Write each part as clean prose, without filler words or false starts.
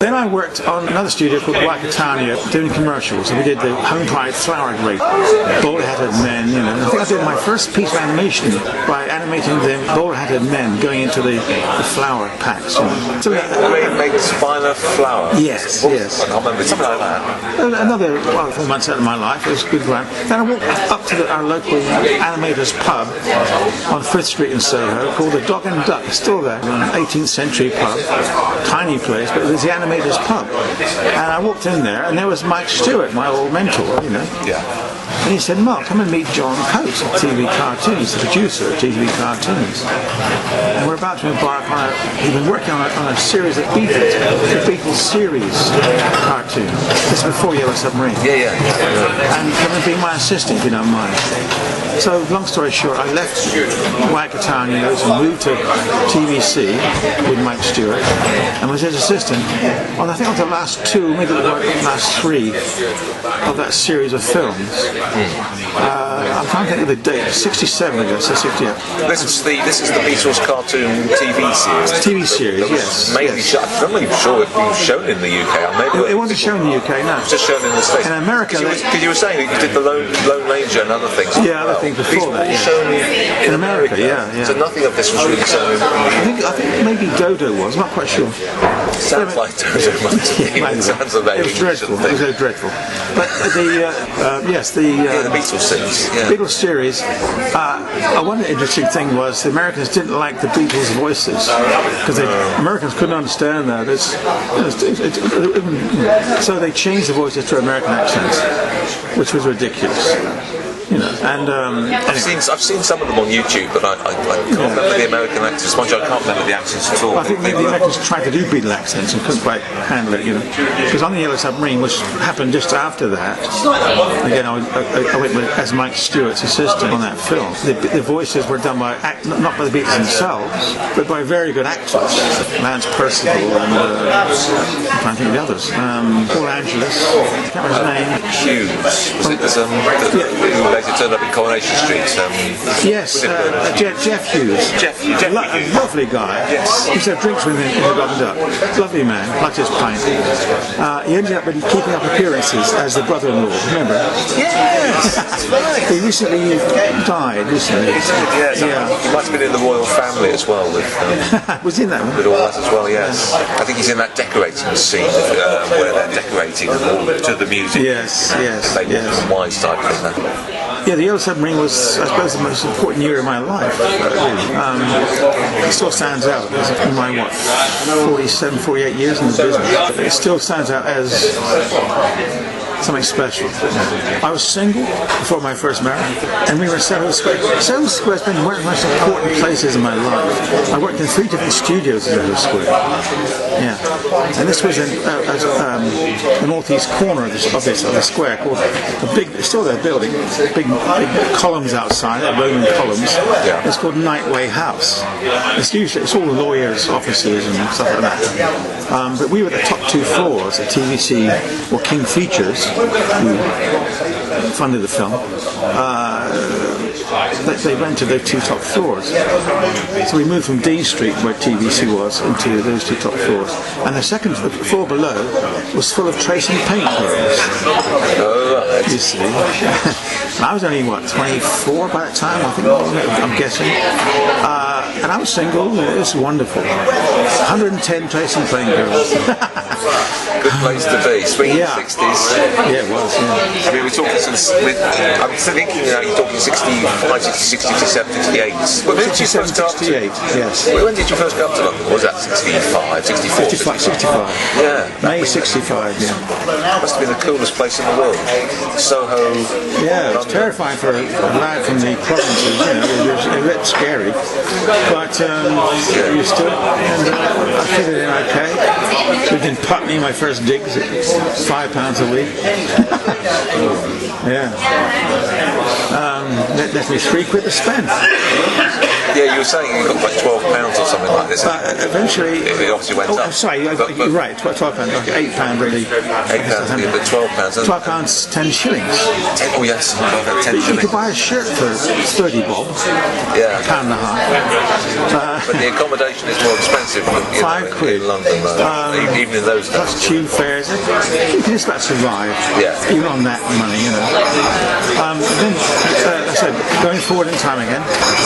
Then I worked on another studio called Wakatania doing commercials, and we did the home pride flower grate, bald-headed men, you know. I think I did my first piece of animation by animating the bald-headed men going into the flower packs, you know. So Make Spina flower? Yes, yes. I can't remember, something like that. Another 4 months out of my life, it was a good run. Then I walked up to our local animators pub on 5th Street in Soho called the Dog and Duck. It's still there, an 18th century pub, tiny place, but it was the animators pub. And I walked in there and there was Mike Stewart, my old mentor, you know. Yeah. And he said, Mark, come and meet John Coates of TV Cartoons, the producer of TV Cartoons. And we're about to embark on he'd been working on a series of Beatles, the Beatles series cartoon. This is before Yellow Submarine. Yeah. And come and be my assistant, if you don't mind. So, long story short, I left Wakatanios and moved to TVC with Mike Stewart and was his assistant on, I think, on the last 2, maybe the last 3 of that series of films. I'm trying to think of the date. 67, I guess. 68. This is the Beatles cartoon TV series. TV series, yes. Mainly yes. I'm not even sure if it was shown in the UK. It wasn't shown in the UK, no. It was just shown in the States. In America, because you were saying that you did the Lone Ranger and other things. Yeah, other things before that. These were all shown in America. Yeah. So nothing of this was really shown in the I think maybe Dodo was. I'm not quite sure. Sounds like Dodo must be. It sounds amazing. It was dreadful. It was so dreadful. But the Beatles series. Yeah. Beatles series. One interesting thing was the Americans didn't like the Beatles' voices because Americans couldn't understand that. So they changed the voices to American accents, which was ridiculous. You know, and I've seen some of them on YouTube, but I can't remember the American accents. Mind you, I can't remember the accents at all. I think maybe the Americans tried to do Beatle accents and couldn't quite handle it, you know. Because on the Yellow Submarine, which happened just after that, again, I went with, as Mike Stewart's assistant on that film. The voices were done by not by the Beatles themselves, but by very good actors, Lance Percival and I'm trying to think of the others. Paul Angelis, I can't remember his name. Hughes. Was it later turned up in Coronation Street. Yes, Jeff Hughes. Jeff A lovely guy. Yes. He used to have drinks with him in the Dog and Duck. Lovely man, liked his pint. He ended up keeping up appearances as the brother-in-law, remember? Yes, that's right. He recently died, recently. Yeah. He might have been in the royal family as well. Was he in that one? With all that as well, yes. I think he's in that decorating scene where they're decorating to the music. Yes. Wise type thing. Yeah, the Yellow Submarine was, I suppose, the most important year of my life. It still stands out in my, 47, 48 years in the business. It still stands out as something special. I was single before my first marriage, and we were in Soho Square. Soho Square has been one of the most important places in my life. I worked in 3 different studios in Soho Square. Yeah, and this was in the northeast corner of the square, called it's still their building, big columns outside, Roman columns. Yeah. It's called Nightway House. It's all lawyers' offices and stuff like that. But we were at the top 2 floors at TVC or King Features, who funded the film. They rented those 2 top floors. So we moved from Dean Street, where TVC was, into those 2 top floors. And the second floor below was full of tracing paint girls. You see. And I was only, 24 by that time, I think, I'm guessing. And I was single, it was wonderful. 110 tracing paint girls. Good place to be. Swinging 60s. Yeah, it was, yeah. I mean, we're talking I'm thinking you're talking 65, 67, 68. When did you first go up to? 68, yes. When did you first go up to London? Was that 65, 64? 65. Yeah. May 65, yeah. Must have been the coolest place in the world. Soho. Yeah, it was terrifying for a lad from the provinces, you know, it was a bit scary. But used to it, and I fitted in okay. Lived in Putney, my first digs at £5 a week. Yeah. left me £3 to spend. Yeah, you were saying you got like £12 or something like this. But eventually, it obviously went up. Sorry, you're right. £12, like £8 really. £8, yeah, but £12. £12, 10 shillings. Oh yes, 10 You shillings. could buy a shirt for 30 bob. Yeah. £1.50. But the accommodation is more expensive £5 in London, though. Even in those days. Plus tube fares. You can just about survive. Yeah. Even on that money, you know. Then, I said, going forward in time again,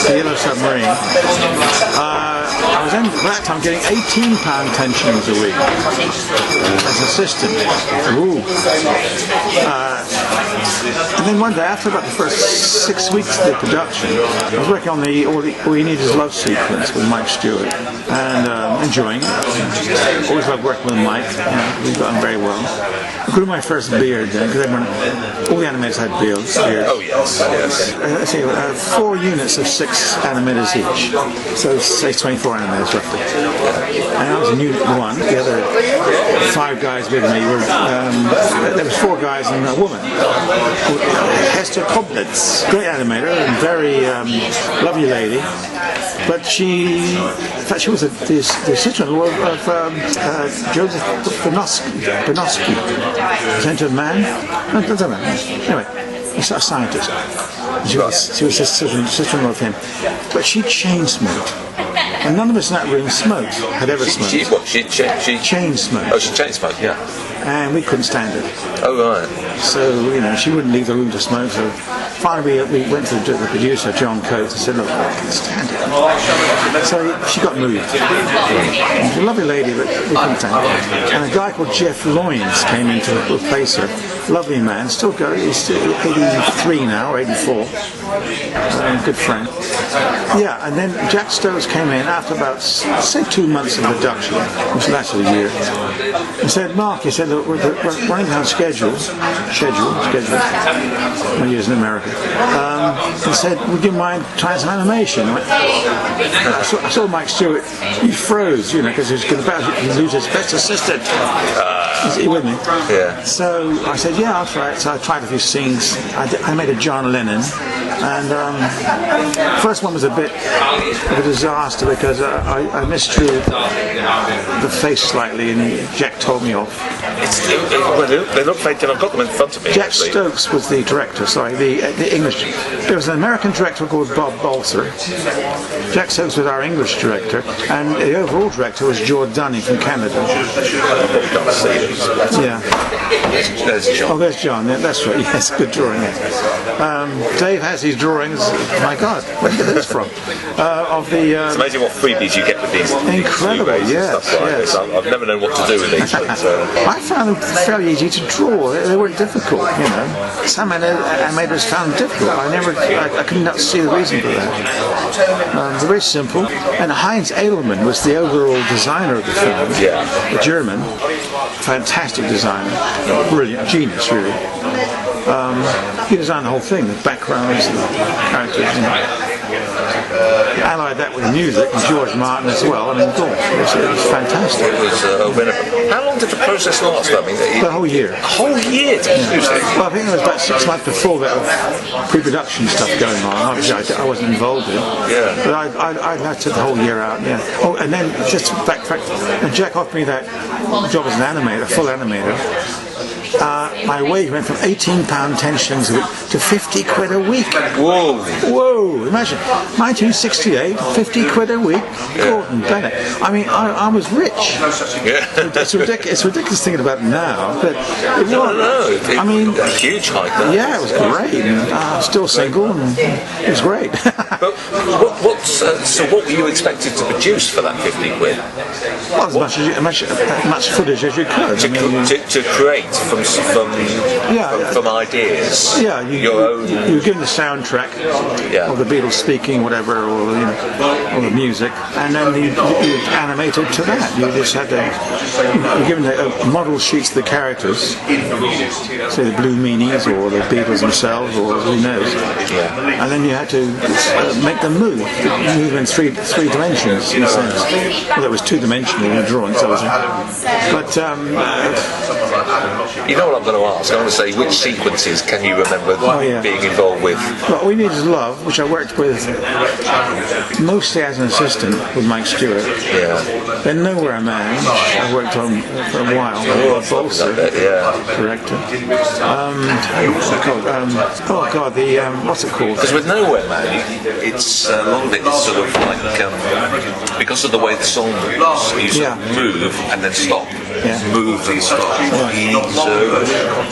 the Yellow Submarine. I was then, by that time, getting £18 10 shillings a week as assistant. Ooh. And then one day, after about the first 6 weeks of the production, I was working on All You Need Is Love sequence with Mike Stewart, and enjoying it. Always loved working with Mike. We got on very well. I grew my first beard then, because all the animators had beards. Oh yes, yes. Let's see, 4 units of 6 animators each. So say 24 animators roughly. And I was in unit 1. The other 5 guys with me were, there was 4 guys and a woman. Hester Koblitz, great animator and very lovely lady. But in fact, she was the sister-in-law of Joseph Benoski. Presented man? No, it doesn't matter. Anyway, he's a scientist. She was the sister-in-law of him. But she chain smoked. And none of us in that room smoked, had ever smoked. She chain smoked. Oh, she chain smoked, yeah. And we couldn't stand it. Oh, right. So, she wouldn't leave the room to smoke. So finally we went to the producer, John Coates, and said, look, I can't stand it. So she got moved. She was a lovely lady, but we couldn't stand it. And a guy called Jeff Loynes came in to replace her. Lovely man, still going. He's still 83 now, or 84. Good friend. Yeah, and then Jack Stokes came in after about, say, 2 months of production, which lasted a year. He said, Mark, he said, look, we're running on schedule. When he was in America. He said, would you mind trying some animation? I saw Mike Stewart, he froze, because he was about to lose his best assistant. Is he with me? Yeah. So I said, yeah, I'll try it. So I tried a few scenes. I made a John Lennon. And the first one was a bit of a disaster because I misdrew the face slightly and Jack told me off. They look fake and I've got them in front of me. Jack Stokes was the director, the English. There was an American director called Bob Balser. Jack Stokes was our English director, and the overall director was George Dunning from Canada. Yeah. There's John. Oh, there's John. Yeah, that's right. Yes, good drawing. Dave has his drawings. My God, where did this from? It's amazing what freebies you get with these. Incredible, yes. Stuff like this. I've never known what to do with these things. I found them fairly easy to draw. They weren't difficult, Some animators found them difficult. I could not see the reason for that. They're very simple. And Heinz Edelman was the overall designer of the film. Yeah. The German. Fantastic designer. Brilliant. Genius, really. He designed the whole thing, the backgrounds, the characters, allied that with the music, and George Martin as well. It was fantastic. It was a winner. How long did the process last? The whole year. A whole year to produce it? Well, I think it was about 6 months before that of pre-production stuff going on. Obviously, I wasn't involved in it. Yeah. But I took the whole year out, yeah. Oh, and then just backtrack, and Jack offered me that job as an animator, full animator. My wage went from £18 10 shillings a week to £50 a week. Whoa! Imagine, 1968, 50 quid a week. Gordon Bennett. I mean, I was rich. Yeah. It's ridiculous thinking about it now, but it was. I mean, a huge hike. Yeah, it was great. And, still single, and it was great. But what were you expected to produce for that 50 quid? Well, as much footage as you could. To create from ideas. Yeah, you were given the soundtrack of the Beatles speaking, whatever, or the music, and then you animated to that. You just had to. You were given model sheets of the characters, say the Blue Meanies or the Beatles themselves, or who knows. Yeah. And then you had to make them move in three dimensions in a sense. Well, it was 2-dimensional in the drawing, so but You know what I'm going to ask? I'm going to say, which sequences can you remember being involved with? Well, We Need Is Love, which I worked with mostly as an assistant with Mike Stewart. Yeah. Then Nowhere Man, I worked on for a while. Bolster, director. What's it called? Because with Nowhere Man, it's a lot of it is sort of like because of the way the song moves, you sort of move and then stop, move and stop.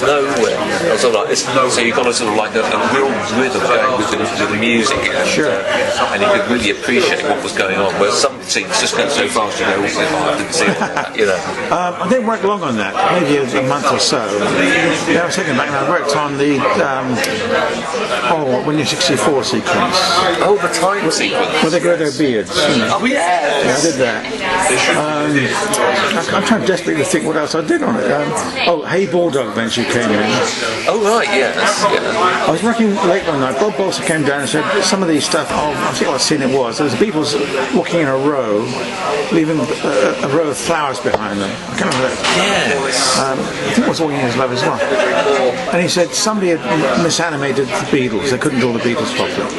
Nowhere. So you've got a sort of like a real rhythm going with the music, and you could really appreciate what was going on. Whereas some scenes just go so fast, you go, oh, I didn't see that, you know. I didn't work long on that, maybe a month or so. I was thinking back, and I worked on the When You're 64 sequence. Oh, the time sequence. Where they grow their beards. Oh, yes. Yeah, I did that. I'm trying desperately to think what else I did on it. Hey Bulldog eventually came in. Oh, right, yes. Yeah. I was working late one night. Bob Bolster came down and said some of these stuff. I think what scene it was. There was the Beatles walking in a row, leaving a row of flowers behind them. I can't remember that. Yes. I think it was Walking in His Love as well. And he said somebody had misanimated the Beatles. They couldn't draw the Beatles properly.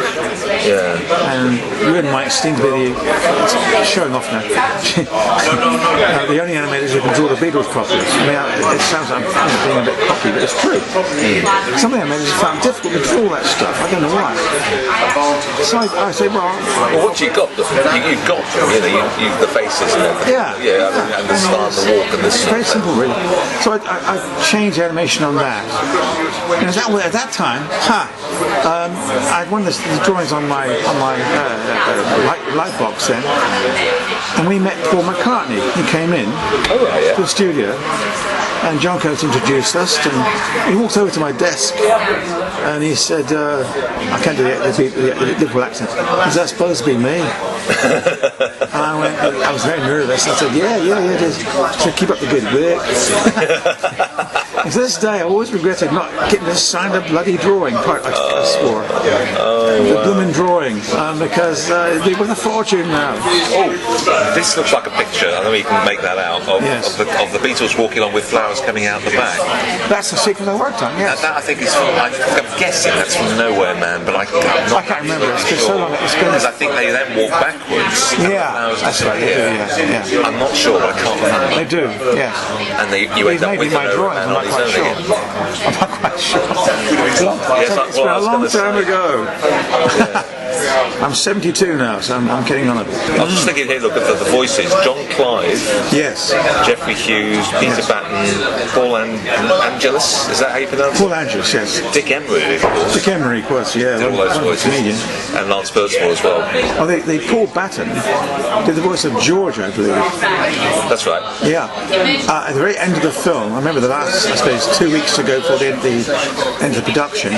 Yeah. And you and Mike seem to be showing off now. The only animators who can draw the Beatles properly. I mean, it sounds like I'm being a bit cocky, but it's true. Some of the animators found it difficult to draw that stuff. I don't know why. So I say, well, what you got? You've got the faces and everything. And the start, the walk, and this. It's very simple, really. So I changed the animation on that. And at that time, I had one of the drawings on my light box then, and we met Paul McCartney. He came in to the studio, and John Coates introduced us, and he walked over to my desk, and he said, I can't do the Liverpool accent. Is that supposed to be me? And I was very nervous. I said, yeah, it is. He said, keep up the good work. To this day, I always regretted not getting this signed up bloody drawing part. I swore. The blooming drawing, because they worth a fortune now. Oh, this looks like a picture. I know you can make that out of the Beatles walking on with flowers coming out the back. That's the sequence I worked on. Yes. That I think is from. I'm guessing that's from Nowhere Man, but I can't remember. It's been so long. Because I think they then walk backwards. That's right. Yeah. I'm not sure. I can't remember. They do. Yeah. And you end up with my drawings. I'm not quite sure. It's been a long time ago. I'm 72 now, so I'm getting on a bit. I was just thinking here, look at the voices. John Clive. Yes. Jeffrey Hughes, Peter Batten, Paul Angelus. Is that how you pronounce it? Paul Angelus, yes. Dick Emery, of course. Dick Emery, of course, yeah. Did all those voices. And Lance Birdsmore as well. Oh, Paul Batten did the voice of George, I believe. That's right. Yeah. At the very end of the film, I remember the last, 2 weeks ago before the end of the production,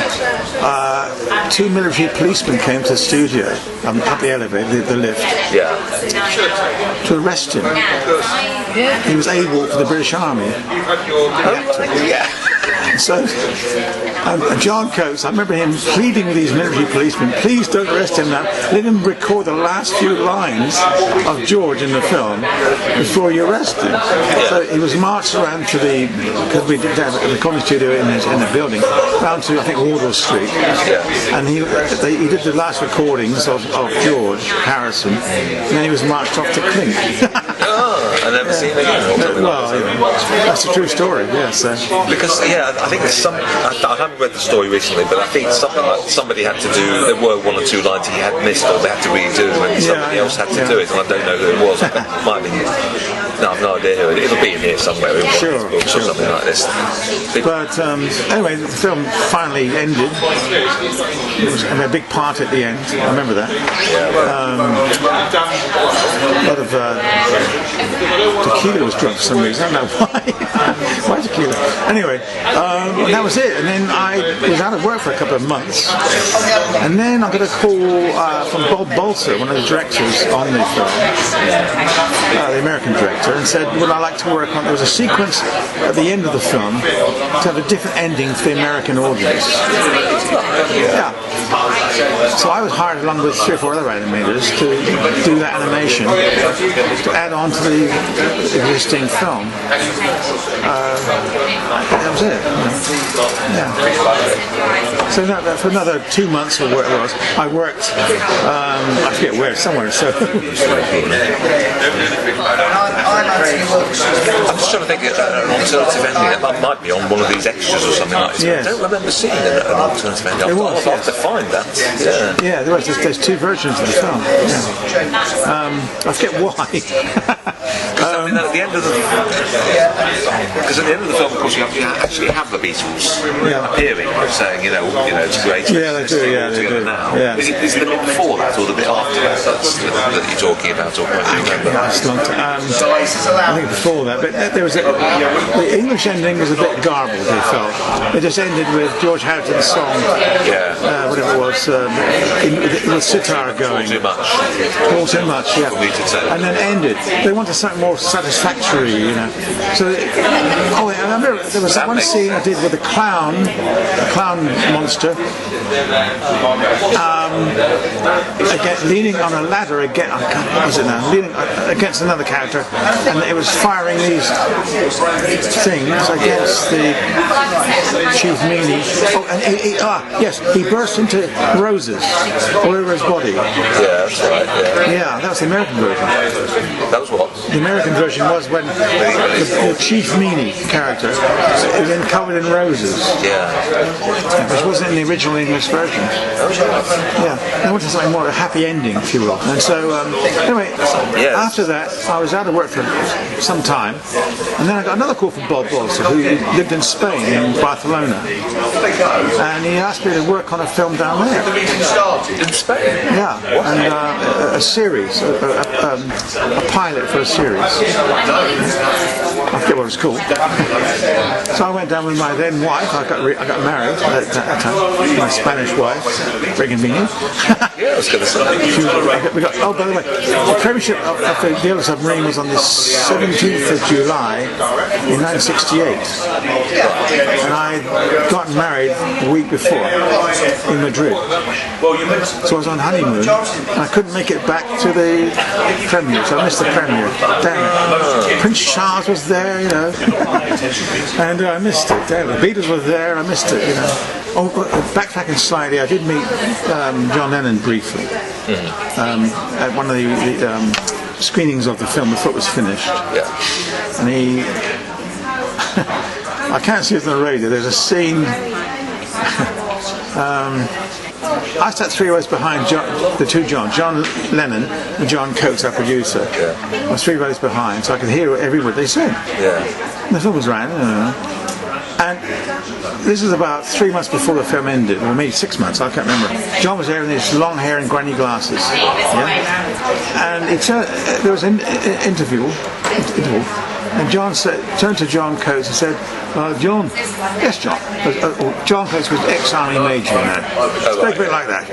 2 military policemen came to the studio, up the elevator, the lift, to arrest him. He was able for the British Army. So, John Coates, I remember him pleading with these military policemen, please don't arrest him now, let him record the last few lines of George in the film before you arrest him. So he was marched around to because we did have a recording studio in the building, down to, I think, Wardle Street, and he did the last recordings of George Harrison, and then he was marched off to Clink. I've never seen it again. That's a true story, yes. Because, I think there's some. I haven't read the story recently, but I think something like somebody had to do. There were 1 or 2 lines he had missed, or they had to redo, and somebody else had to do it, and I don't know who it was. It might have been. No, I've no idea who it is. It'll be in here somewhere in one of these books or something like this. But anyway, the film finally ended. It was a big part at the end. I remember that. A lot of tequila was drunk for some reason. I don't know why. Why tequila? Anyway, that was it. And then I was out of work for a couple of months. And then I got a call from Bob Bolster, one of the directors on the film, the American director, and said, would I like to work on... There was a sequence at the end of the film to have a different ending for the American audience. So I was hired along with 3 or 4 other animators to do that animation to add on to the existing film. That was it. Yeah. So for another 2 months or where it was, I worked. I forget where, somewhere. So. I'm just trying to think of an alternative ending. It might be on one of these extras or something like that. Yes. I don't remember seeing an alternative ending. I'll have to find that. Yeah, there's 2 versions of the film. Yeah. I forget why. At the end of the film, of course, you actually have the Beatles appearing, saying, it's great. Yeah, they do. Yeah, they do. Now. Yeah. Is it the bit before that or the bit after that that you're talking about, or what do you remember? It's long time. I think before that, but there was the English ending was a bit garbled. They felt it just ended with George Harrison's song, whatever it was, with sitar going. Too much. All too much, yeah. And then ended. They wanted something more satisfactory, So, I remember there was one scene I did with a clown monster, again, leaning on a ladder again. What was it now? Leaning against another character, and it was firing these things against the chief meanie. Oh, and he burst into roses all over his body. Yeah, that's right. Yeah, that was the American version. That was what? The American version was when the chief meanie character is then covered in roses. Yeah. Which wasn't in the original English version. Yeah. They wanted something more a happy ending, if you will. And so, anyway, after that, I was out of work for some time, and then I got another call from Bob Balser, who lived in Spain, in Barcelona, and he asked me to work on a film down there. In Spain? Yeah, and a series, a pilot for a series. I forget what it was called. So I went down with my then wife. I got married at that time. My Spanish wife, very convenient. Yeah, I was going to say. Oh, by the way, the premiership of the Yellow Submarine was on the 17th of July in 1968, and I got married a week before in Madrid. So I was on honeymoon, and I couldn't make it back to the premiere, so I missed the premiere. Damn it! Prince Charles was there, and I missed it. Damn, the Beatles were there, I missed it. Oh, backtracking slightly, I did meet John Lennon briefly at one of the screenings of the film before it was finished. Yeah. And he, I can't see it on the radio. There's a scene. I sat 3 rows behind the two John Lennon and John Coates, our producer. I was 3 rows behind, so I could hear every word they said. Yeah. And the film was ran, and this is about 3 months before the film ended, or maybe 6 months, I can't remember. John was there in his long hair and granny glasses. Yeah? And there was an interval, and John turned to John Coates and said, John, yes, John. John Coates was ex-army major, Spoke a bit like that,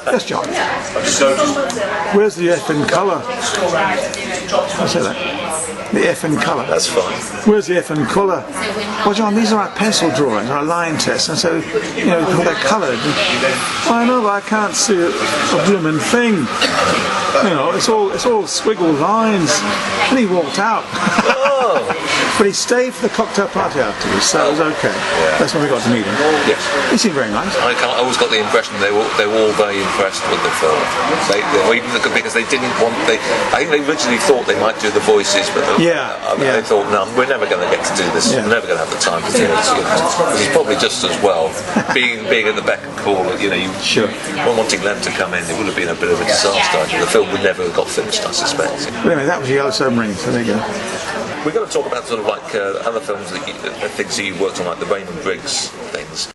Yes, John. Where's the effing colour? I said that. The effing colour. That's fine. Where's the effing colour? Well, John, these are our pencil drawings, our line tests, and so, they're coloured. I know, but I can't see a blooming thing. It's all squiggle lines. And he walked out. But he stayed for the cocktail party afterwards, so it was okay. Yeah. That's when we got to meet him. Yes. He seemed very nice. I always got the impression they were all very impressed with the film. Because they didn't want. I think they originally thought they might do the voices, but they thought, no, we're never going to get to do this. Yeah. We're never going to have the time to do it. It's probably just as well being at the beck and call. Wanting them to come in, it would have been a bit of a disaster. The film would never have got finished, I suspect. But anyway, that was Yellow Submarine. So there you go. We're going to talk about sort of like other films things that you worked on, like the Raymond Briggs